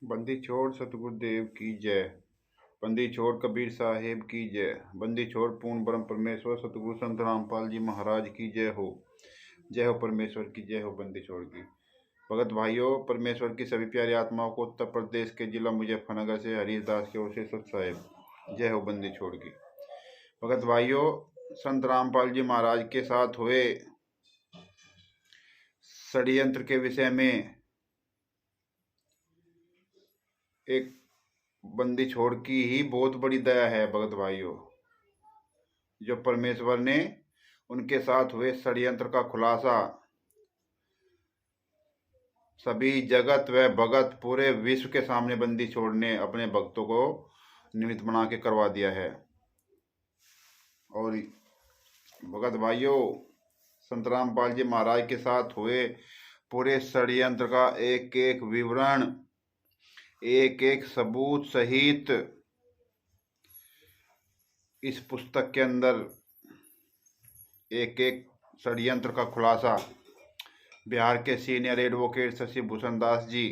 बंदी छोड़ सतगुरुदेव की जय। बंदी छोड़ कबीर साहेब की जय। बंदी छोड़ पूर्ण ब्रह्म परमेश्वर सतगुरु संत रामपाल जी महाराज की जय हो। जय हो परमेश्वर की जय हो बंदी छोड़ की। भगत भाइयों, परमेश्वर की सभी प्यारी आत्माओं को उत्तर प्रदेश के जिला मुजफ्फरनगर से हरिदास की ओर से सत साहेब जय हो बंदी छोड़ की। भगत भाइयों, संत रामपाल जी महाराज के साथ हुए षड्यंत्र के विषय में एक बंदी छोड़ की ही बहुत बड़ी दया है भगत भाइयों, जो परमेश्वर ने उनके साथ हुए षड्यंत्र का खुलासा सभी जगत व भगत पूरे विश्व के सामने बंदी छोड़ ने अपने भक्तों को निमित्त बना के करवा दिया है। और भगत भाइयों, संत रामपाल जी महाराज के साथ हुए पूरे षड्यंत्र का एक एक विवरण, एक एक सबूत सहित इस पुस्तक के अंदर एक एक षड्यंत्र का खुलासा बिहार के सीनियर एडवोकेट शशि भूषण दास जी,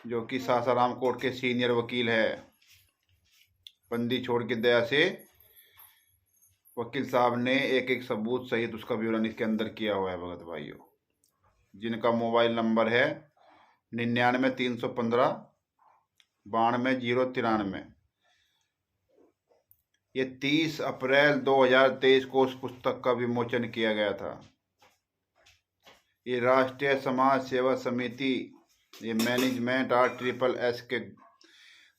जो कि सासाराम कोर्ट के सीनियर वकील है, बंदी छोड़ की दया से वकील साहब ने एक एक सबूत सहित उसका विवरण इसके अंदर किया हुआ है भगत भाइयों, जिनका मोबाइल नंबर है 99-315 92-093। ये 30 अप्रैल 2023 को उस पुस्तक का विमोचन किया गया था। ये राष्ट्रीय समाज सेवा समिति, ये मैनेजमेंट RSSS के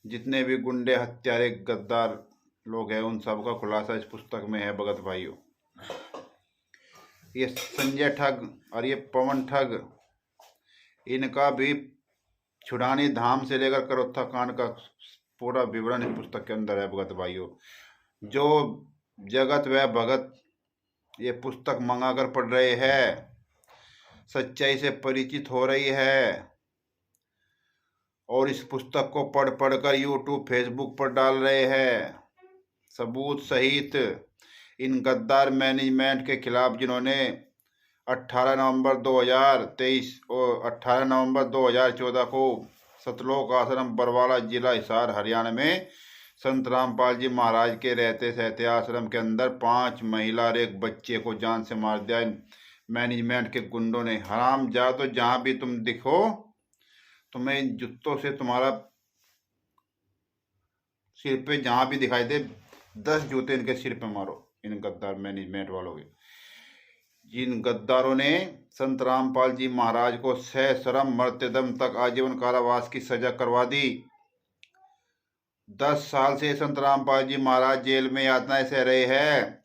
जितने भी गुंडे हत्यारे गद्दार लोग हैं उन सब का खुलासा इस पुस्तक में है भगत भाइयों। ये संजय ठग और ये पवन ठग, इनका भी छुड़ानी धाम से लेकर करोत्था कांड का पूरा विवरण इस पुस्तक के अंदर है भगत भाइयों। जो जगत व भगत ये पुस्तक मंगाकर पढ़ रहे हैं, सच्चाई से परिचित हो रही है और इस पुस्तक को पढ़ पढ़कर YouTube फेसबुक पर डाल रहे हैं सबूत सहित इन गद्दार मैनेजमेंट के खिलाफ, जिन्होंने 18 नवंबर 2023 और 18 नवंबर 2014 को सतलोक आश्रम बरवाला जिला हिसार हरियाणा में संत रामपाल जी महाराज के रहते सहते आश्रम के अंदर 5 महिला और एक बच्चे को जान से मार दिया। मैनेजमेंट के गुंडों ने। हराम जा, तो जहां भी तुम दिखो तुम्हें इन जूतों से तुम्हारा सिर पे जहां भी दिखाई दे 10 जूते इनके सिर पे मारो, इन गद्दार मैनेजमेंट वालों के। जिन गद्दारों ने संत रामपाल जी महाराज को सशर्म मरते दम तक आजीवन कारावास की सजा करवा दी। 10 साल से संत रामपाल जी महाराज जेल में यातनाएं सह रहे हैं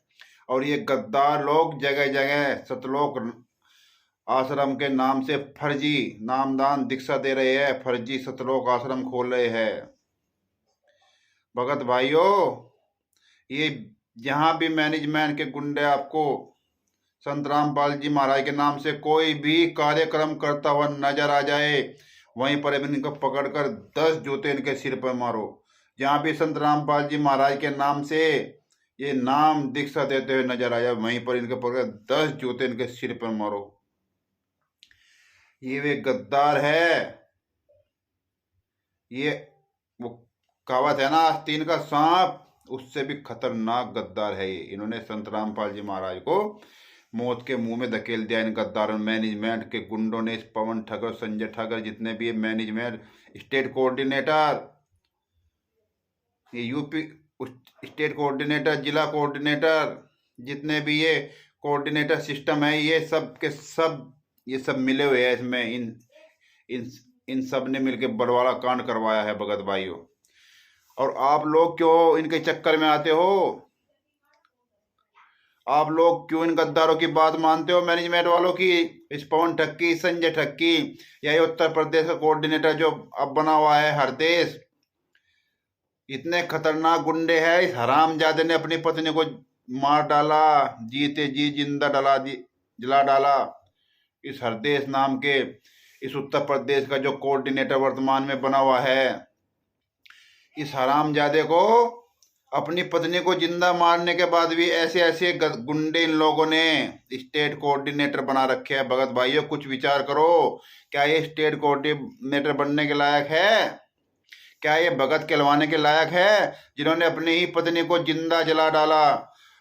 और ये गद्दार लोग जगह जगह सतलोक आश्रम के नाम से फर्जी नामदान दीक्षा दे रहे हैं, फर्जी सतलोक आश्रम खोल रहे हैं। भगत भाइयों, ये जहां भी मैनेजमेंट के गुंडे आपको संत रामपाल जी महाराज के नाम से कोई भी कार्यक्रम करता हुआ नजर आ जाए, वहीं पर इनको पकड़कर 10 जूते इनके सिर पर मारो। जहां भी संत रामपाल जी महाराज के नाम से ये नाम दीक्षा देते हुए नजर आ जाए, वहीं पर इनके पकड़ 10 जूते इनके सिर पर मारो। ये वे गद्दार है। ये वो कहावत है ना, आस्तीन का सांप, उससे भी खतरनाक गद्दार है ये। इन्होंने संत रामपाल जी महाराज को मौत के मुंह में धकेल दिया। इन गद्दारों मैनेजमेंट के गुंडों ने, इस पवन ठगर, संजय ठगर, जितने भी मैनेजमेंट स्टेट कोऑर्डिनेटर, ये यूपी स्टेट कोऑर्डिनेटर, जिला कोऑर्डिनेटर, जितने भी ये कोऑर्डिनेटर सिस्टम है, ये सब के सब ये सब मिले हुए हैं इसमें। इन सब ने मिलकर बरवाला कांड करवाया है भगत भाइयों। और आप लोग क्यों इनके चक्कर में आते हो? आप लोग क्यों इन गद्दारों की बात मानते हो, मैनेजमेंट वालों की? इस पवन ठक्की, संजय ठक्की, यही उत्तर प्रदेश का कोऑर्डिनेटर जो अब बना हुआ है हरदेश, इतने खतरनाक गुंडे हैं। इस हरामजादे ने अपनी पत्नी को मार डाला, जीते जी जिंदा जला डाला। इस हरदेश नाम के इस उत्तर प्रदेश का जो कोऑर्डिनेटर वर्तमान में बना हुआ है, इस हरामजादे को अपनी पत्नी को जिंदा मारने के बाद भी ऐसे ऐसे गुंडे इन लोगों ने स्टेट कोऑर्डिनेटर बना रखे हैं। भगत भाइयों, कुछ विचार करो, क्या ये स्टेट कोऑर्डिनेटर बनने के लायक है? क्या ये भगत कहलवाने के लायक है, जिन्होंने अपनी ही पत्नी को जिंदा जला डाला?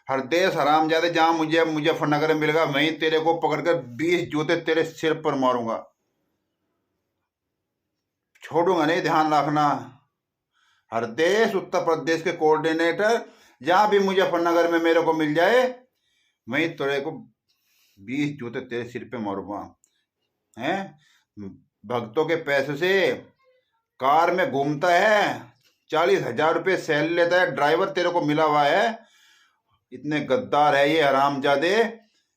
हरदेश हरामजादे, जहां मुझे मुजफ्फरनगर में मिलेगा, वहीं तेरे को पकड़कर 20 जूते तेरे सिर पर मारूंगा, छोड़ूंगा नहीं, ध्यान रखना। हरदेश उत्तर प्रदेश के कोऑर्डिनेटर, जहां भी मुजफ्फरनगर में मेरे को मिल जाए, वहीं तेरे को 20 जूते तेरे सिर पे मारूंगा। हैं? भक्तों के पैसे से कार में घूमता है, 40,000 रुपये सैलरी लेता है, ड्राइवर तेरे को मिला हुआ है। इतने गद्दार है ये हरामजादे,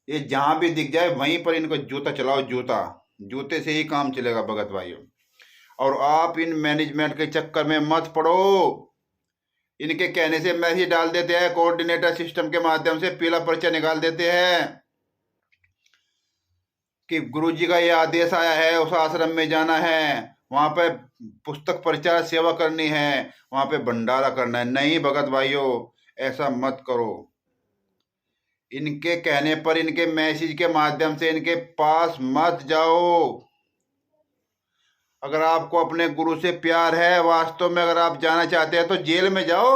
ये जहां भी दिख जाए वहीं पर इनको जूता चलाओ, जूता, जूते से ही काम चलेगा भगत भाइयों। और आप इन मैनेजमेंट के चक्कर में मत पड़ो। इनके कहने से मैसेज डाल देते हैं, कोऑर्डिनेटर सिस्टम के माध्यम से पीला पर्चा निकाल देते हैं कि गुरुजी का ये आदेश आया है, उस आश्रम में जाना है, वहां पे पुस्तक प्रचार सेवा करनी है, वहां पे भंडारा करना है। नहीं भगत भाइयों, ऐसा मत करो। इनके कहने पर, इनके मैसेज के माध्यम से इनके पास मत जाओ। अगर आपको अपने गुरु से प्यार है वास्तव में, अगर आप जाना चाहते हैं तो जेल में जाओ।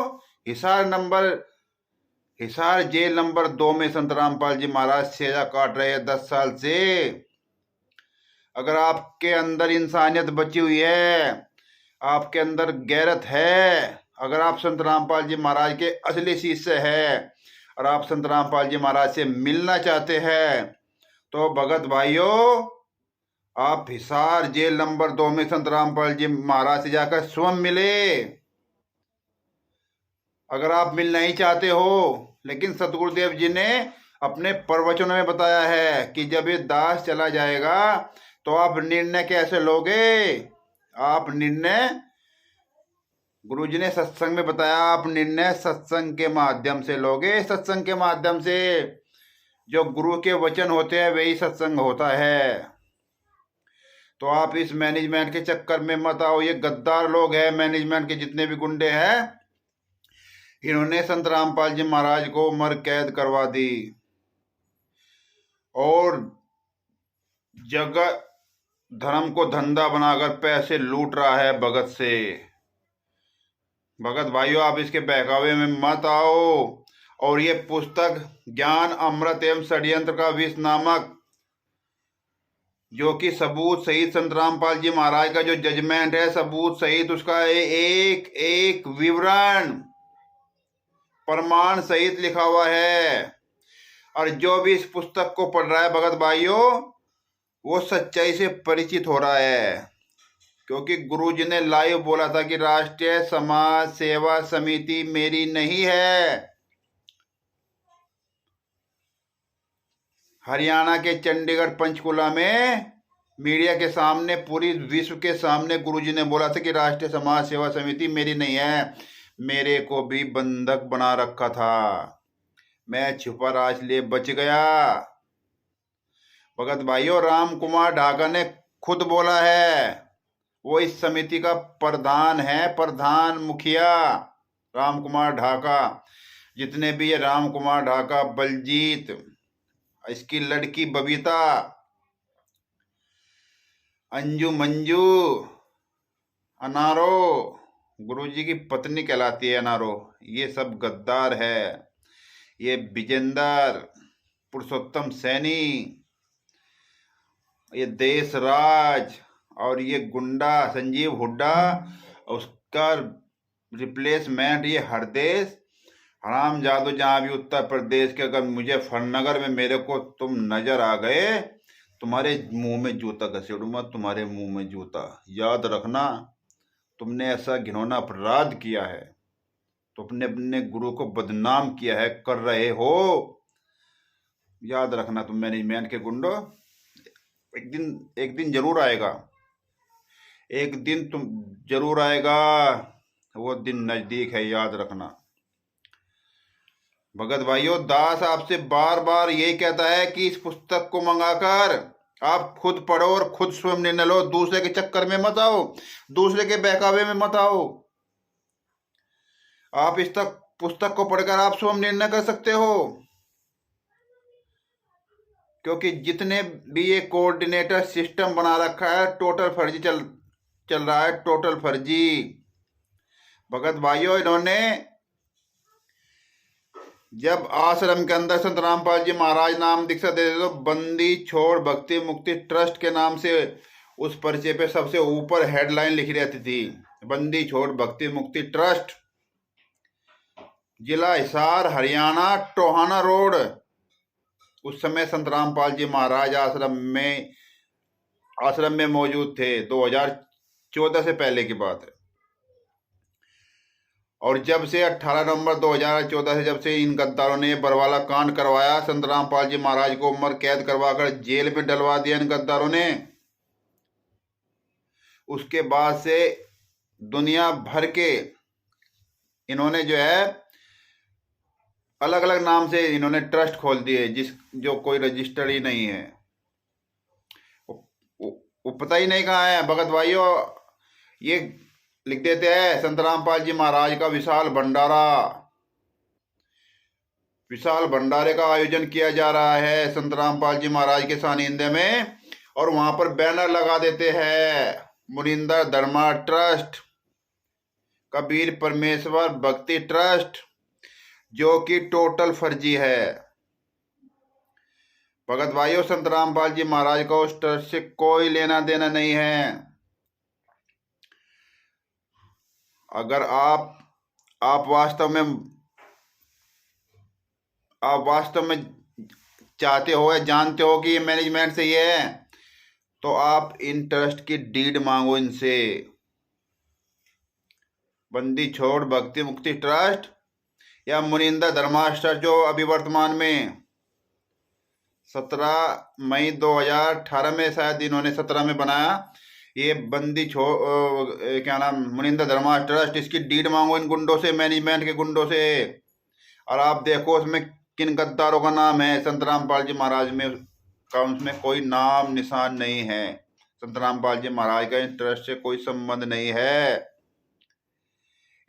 हिसार जेल नंबर 2 में संत रामपाल जी महाराज सेजा काट रहे हैं 10 साल से। अगर आपके अंदर इंसानियत बची हुई है, आपके अंदर गैरत है, अगर आप संत रामपाल जी महाराज के असली शिष्य है और आप संत रामपाल जी महाराज से मिलना चाहते हैं, तो भगत भाइयों, आप हिसार जेल नंबर 2 में संत रामपाल जी महाराज से जाकर स्वयं मिले। अगर आप मिलना ही चाहते हो, लेकिन सतगुरुदेव जी ने अपने प्रवचनों में बताया है कि जब ये दास चला जाएगा तो आप निर्णय कैसे लोगे? आप निर्णय, गुरु जी ने सत्संग में बताया, आप निर्णय सत्संग के माध्यम से लोगे। सत्संग के माध्यम से जो गुरु के वचन होते हैं वही सत्संग होता है। तो आप इस मैनेजमेंट के चक्कर में मत आओ। ये गद्दार लोग हैं, मैनेजमेंट के जितने भी गुंडे हैं, इन्होंने संत रामपाल जी महाराज को उम्र कैद करवा दी और जगह धर्म को धंधा बनाकर पैसे लूट रहा है भगत से। भगत भाइयों, आप इसके बहकावे में मत आओ। और ये पुस्तक ज्ञान अमृत एवं षड्यंत्र का विष नामक, जो कि सबूत सहित संत रामपाल जी महाराज का जो जजमेंट है, सबूत सहित उसका एक एक विवरण प्रमाण सहित लिखा हुआ है। और जो भी इस पुस्तक को पढ़ रहा है भगत भाइयों, वो सच्चाई से परिचित हो रहा है, क्योंकि गुरु जी ने लाइव बोला था कि राष्ट्रीय समाज सेवा समिति मेरी नहीं है। हरियाणा के चंडीगढ़ पंचकुला में मीडिया के सामने, पूरी विश्व के सामने गुरुजी ने बोला था कि राष्ट्रीय समाज सेवा समिति मेरी नहीं है। मेरे को भी बंधक बना रखा था, मैं छुपा राज लिए बच गया। भगत भाइयों, राम कुमार ढाका ने खुद बोला है, वो इस समिति का प्रधान है, प्रधान मुखिया राम कुमार ढाका। जितने भी ये राम कुमार ढाका, बलजीत, इसकी लड़की बबीता, अंजू मंजू, अनारो, गुरुजी की पत्नी कहलाती है अनारो, ये सब गद्दार है। ये विजेंदर, पुरुषोत्तम सैनी, ये देशराज और ये गुंडा संजीव हुड्डा, उसका रिप्लेसमेंट ये हरदेश हरामजादो। जहाँ भी उत्तर प्रदेश के, अगर मुजफ्फरनगर में मेरे को तुम नजर आ गए, तुम्हारे मुंह में जूता घसीटूंगा, तुम्हारे मुंह में जूता। याद रखना, तुमने ऐसा घिनौना अपराध किया है, तुमने अपने गुरु को बदनाम किया है, कर रहे हो। याद रखना तुम मैनेजमेंट के गुंडो, एक दिन जरूर आएगा, एक दिन तुम जरूर आएगा, वो दिन नजदीक है, याद रखना। भगत भाइयों, दास आपसे बार बार यही कहता है कि इस पुस्तक को मंगाकर आप खुद पढ़ो और खुद स्वयं निर्णय लो। दूसरे के चक्कर में मत आओ, दूसरे के बहकावे में मत आओ। आप इस तक पुस्तक को पढ़कर आप स्वयं निर्णय कर सकते हो, क्योंकि जितने भी ये कोऑर्डिनेटर सिस्टम बना रखा है टोटल फर्जी चल रहा है, टोटल फर्जी। भगत भाइयों, इन्होंने जब आश्रम के अंदर संत रामपाल जी महाराज नाम दीक्षा देते तो बंदी छोड़ भक्ति मुक्ति ट्रस्ट के नाम से उस पर्चे पे सबसे ऊपर हेडलाइन लिखी रहती थी, बंदी छोड़ भक्ति मुक्ति ट्रस्ट, जिला हिसार, हरियाणा, टोहाना रोड। उस समय संत रामपाल जी महाराज आश्रम में मौजूद थे। 2014 से पहले की बात है। और जब से 18 नवंबर 2014 से जब से इन गद्दारों ने बरवाला कांड करवाया, संत रामपाल जी महाराज को उम्र कैद करवाकर जेल में डलवा दिया इन गद्दारों ने, उसके बाद से दुनिया भर के इन्होंने जो है अलग अलग नाम से इन्होंने ट्रस्ट खोल दिए, जो कोई रजिस्टर्ड ही नहीं है। वो पता ही नहीं कहाँ है। भगत भाइयों, ये लिख देते हैं संत रामपाल जी महाराज का विशाल भंडारे का आयोजन किया जा रहा है संत रामपाल जी महाराज के सानिध्य में, और वहां पर बैनर लगा देते हैं मुनिंदर धर्मा ट्रस्ट, कबीर परमेश्वर भक्ति ट्रस्ट, जो कि टोटल फर्जी है। भगत भाइयों, संत रामपाल जी महाराज का उस ट्रस्ट से कोई लेना देना नहीं है। अगर आप वास्तव में चाहते हो या जानते हो कि ये मैनेजमेंट से ये है, तो आप इन ट्रस्ट की डीड मांगो इनसे। बंदी छोड़ भक्ति मुक्ति ट्रस्ट या मुनिंदा धर्माश ट्रस्ट, जो अभी वर्तमान में 17 मई 2018 में शायद इन्होंने 17 में बनाया, ये मुनिंदा धर्माश ट्रस्ट, इसकी डीड मांगो इन गुंडों से, मैनेजमेंट के गुंडों से। और आप देखो उसमें किन गद्दारों का नाम है। संत रामपाल जी महाराज में का उसमें कोई नाम निशान नहीं है। संत रामपाल जी महाराज का इन ट्रस्ट से कोई संबंध नहीं है।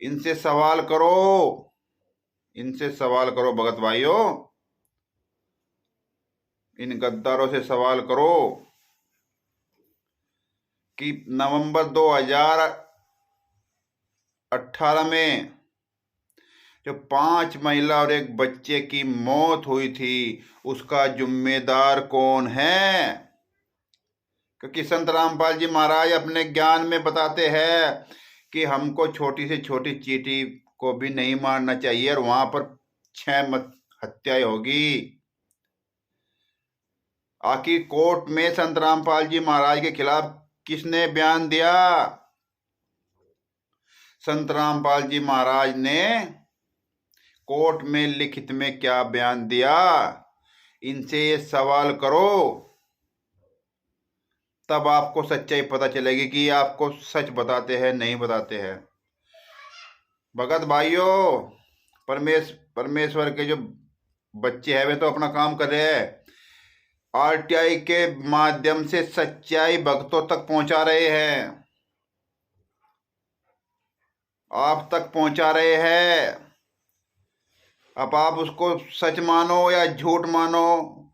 इनसे सवाल करो भगत भाइयों, इन गद्दारों से सवाल करो कि नवंबर 2018 में जो 5 महिला और एक बच्चे की मौत हुई थी, उसका जिम्मेदार कौन है? क्योंकि संत रामपाल जी महाराज अपने ज्ञान में बताते हैं कि हमको छोटी से छोटी चींटी को भी नहीं मारना चाहिए, और वहां पर 6 हत्याएं होगी। आखिर कोर्ट में संत रामपाल जी महाराज के खिलाफ किसने बयान दिया? संत रामपाल जी महाराज ने कोर्ट में लिखित में क्या बयान दिया? इनसे ये सवाल करो, तब आपको सच्चाई पता चलेगी कि आपको सच बताते हैं नहीं बताते हैं। भगत भाइयों, परमेश्वर के जो बच्चे हैं वे तो अपना काम कर रहे हैं। आरटीआई के माध्यम से सच्चाई भक्तों तक पहुंचा रहे हैं, आप तक पहुंचा रहे हैं। अब आप उसको सच मानो या झूठ मानो,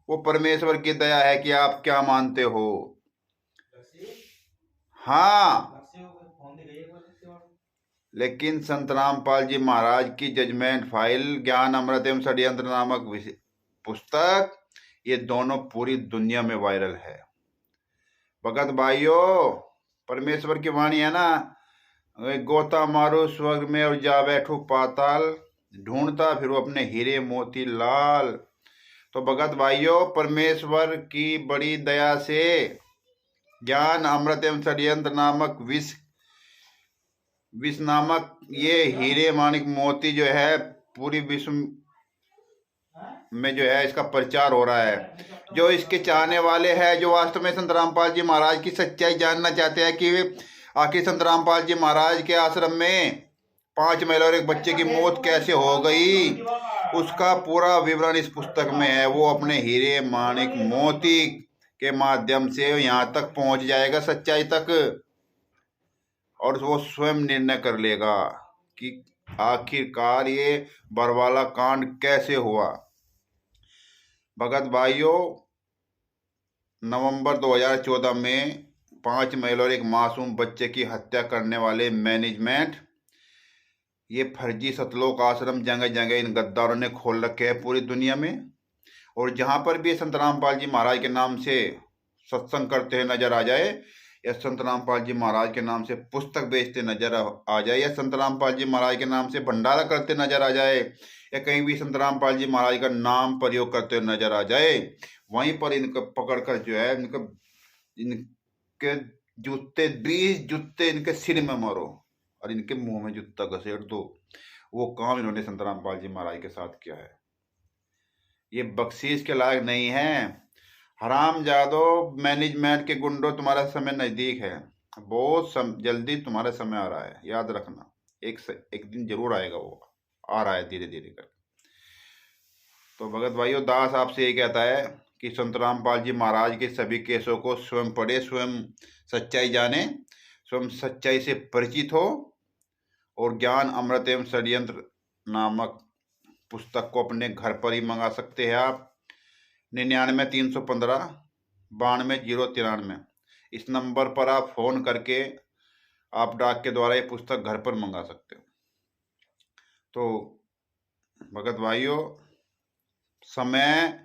वो परमेश्वर की दया है कि आप क्या मानते हो। हाँ, लेकिन संत रामपाल जी महाराज की जजमेंट फाइल, ज्ञान अमृत एवं षड्यंत्र नामक पुस्तक, ये दोनों पूरी दुनिया में वायरल है। भगत भाइयों, परमेश्वर की वाणी है ना, गोता मारो स्वर्ग में और जा बैठो पाताल, ढूंढता फिर अपने हीरे मोती लाल। तो भगत भाइयों, परमेश्वर की बड़ी दया से ज्ञान अमृत एवं षड्यंत्र नामक विष नामक ये हीरे माणिक मोती जो है पूरी विश्व में जो है इसका प्रचार हो रहा है। जो इसके चाहने वाले हैं, जो वास्तव में संत रामपाल जी महाराज की सच्चाई जानना चाहते हैं कि आखिर संत रामपाल जी महाराज के आश्रम में 5 महिला और एक बच्चे की मौत कैसे हो गई, उसका पूरा विवरण इस पुस्तक में है। वो अपने हीरे माणिक मोती के माध्यम से यहाँ तक पहुंच जाएगा, सच्चाई तक, और वो स्वयं निर्णय कर लेगा कि आखिरकार ये बरवाला कांड कैसे हुआ? भगत भाइयों, नवंबर 2014 में 5 महिला और एक मासूम बच्चे की हत्या करने वाले मैनेजमेंट, ये फर्जी सतलोक आश्रम जगह जगह इन गद्दारों ने खोल रखे हैं पूरी दुनिया में। और जहां पर भी संत रामपाल जी महाराज के नाम से सत्संग करते हुए नजर आ जाए, या संत रामपाल जी महाराज के नाम से पुस्तक बेचते नजर आ जाए, या संत रामपाल जी महाराज के नाम से भंडारा करते नजर आ जाए, या कहीं भी संत रामपाल जी महाराज का नाम प्रयोग करते हुए नजर आ जाए, वहीं पर इनको पकड़कर जो है इनके जूते 20 जूते इनके सिर में मारो और इनके मुंह में जूता घसेट दो। वो काम इन्होंने संत रामपाल जी महाराज के साथ किया है। ये बख्शीश के लायक नहीं है। हराम जादो, मैनेजमेंट के गुंडों, तुम्हारा समय नजदीक है। बहुत जल्दी तुम्हारा समय आ रहा है, याद रखना। एक दिन जरूर आएगा, वो आ रहा है धीरे धीरे कर। तो भगत भाइयों, दास आपसे ये कहता है कि संत रामपाल जी महाराज के सभी केसों को स्वयं पढ़े, स्वयं सच्चाई जाने, स्वयं सच्चाई से परिचित हो, और ज्ञान अमृत एवं षड्यंत्र नामक पुस्तक को अपने घर पर ही मंगा सकते हैं आप। 99-315 92-093 इस नंबर पर आप फोन करके आप डाक के द्वारा ये पुस्तक घर पर मंगा सकते हो। तो भगत भाइयों, समय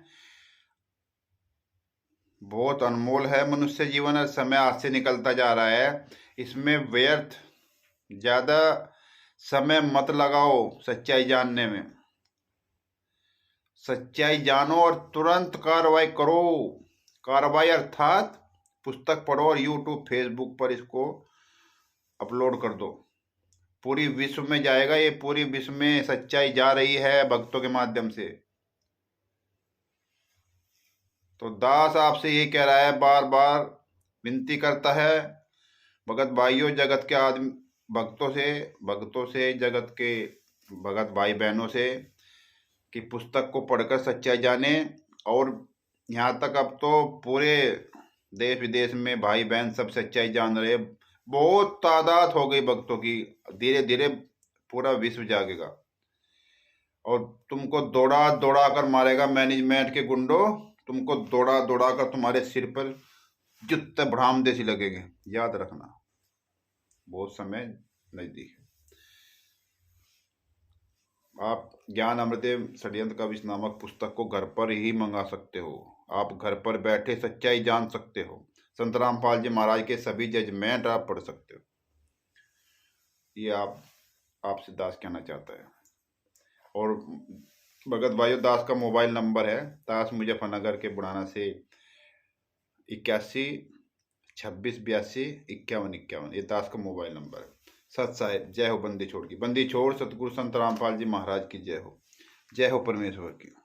बहुत अनमोल है। मनुष्य जीवन और समय आज से निकलता जा रहा है, इसमें व्यर्थ ज्यादा समय मत लगाओ सच्चाई जानने में। सच्चाई जानो और तुरंत कार्रवाई करो। कार्रवाई अर्थात पुस्तक पढ़ो और यूट्यूब फेसबुक पर इसको अपलोड कर दो। पूरी विश्व में जाएगा ये, पूरी विश्व में सच्चाई जा रही है भक्तों के माध्यम से। तो दास आपसे ये कह रहा है, बार बार विनती करता है भगत भाइयों, जगत के आदमी भक्तों से जगत के भगत भाई बहनों से, कि पुस्तक को पढ़कर सच्चाई जाने। और यहाँ तक अब तो पूरे देश विदेश में भाई बहन सब सच्चाई जान रहे, बहुत तादाद हो गई भक्तों की। धीरे धीरे पूरा विश्व जागेगा और तुमको दौड़ा दौड़ा कर मारेगा मैनेजमेंट के गुंडों। तुमको दौड़ा दौड़ा कर तुम्हारे सिर पर जुत्ते भ्राम देसी लगेंगे, याद रखना। बहुत समय नजदीक है। आप ज्ञान अमृत षड्यंत्र का विष नामक पुस्तक को घर पर ही मंगा सकते हो। आप घर पर बैठे सच्चाई जान सकते हो। संत रामपाल जी महाराज के सभी जजमेंट आप पढ़ सकते हो। ये आपसे दास कहना चाहता है। और भगत भाइयों, दास का मोबाइल नंबर है दास मुजफ्फरनगर के बुढ़ाना से 81-26-82-51-51। ये दास का मोबाइल नंबर है। सत साहिब, जय हो बंदी छोड़ की। बंदी छोड़ सतगुरु संत रामपाल जी महाराज की जय हो। जय हो परमेश्वर की।